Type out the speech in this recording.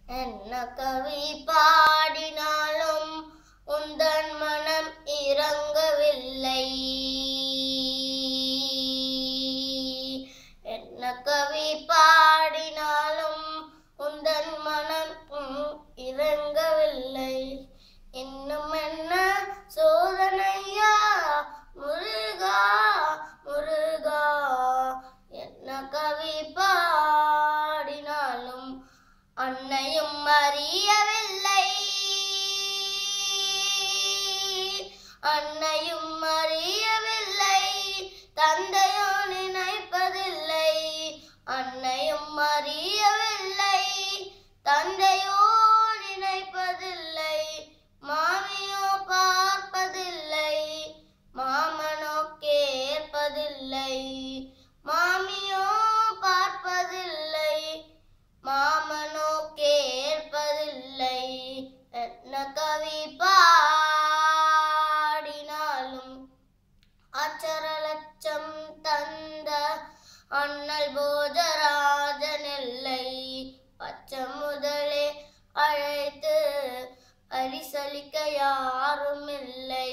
என்ன கவி பாடினாலும் உந்தன் மனம் இறங்கவில்லை. என்ன கவி பாடினாலும் உந்தன் மனம் இறங்கவில்லை. இன்னும் என்ன சோதனையா முருகா முருகா. என்ன கவி பாடினாலும் அன்னையும் அறியவில்லை. அன்னையும் அறியவில்லை, தந்தையோ நினைப்பதில்லை. அன்னையும் அறியவில்லை, தந்தையோ நினைப்பதில்லை. மாமியோ பார்ப்பதில்லை, மாமனோ கேட்பதில்லை. மாமியோ பார்ப்பதில்லை, மாமனோ கேட்பதில்லை. என்ன கவி பாடினாலும் அச்சர லட்சம் தந்த அண்ணல் போஜராஜன் இல்லை. பச்சை முதலே அழைத்து பரிசளிக்க யாரும் இல்லை.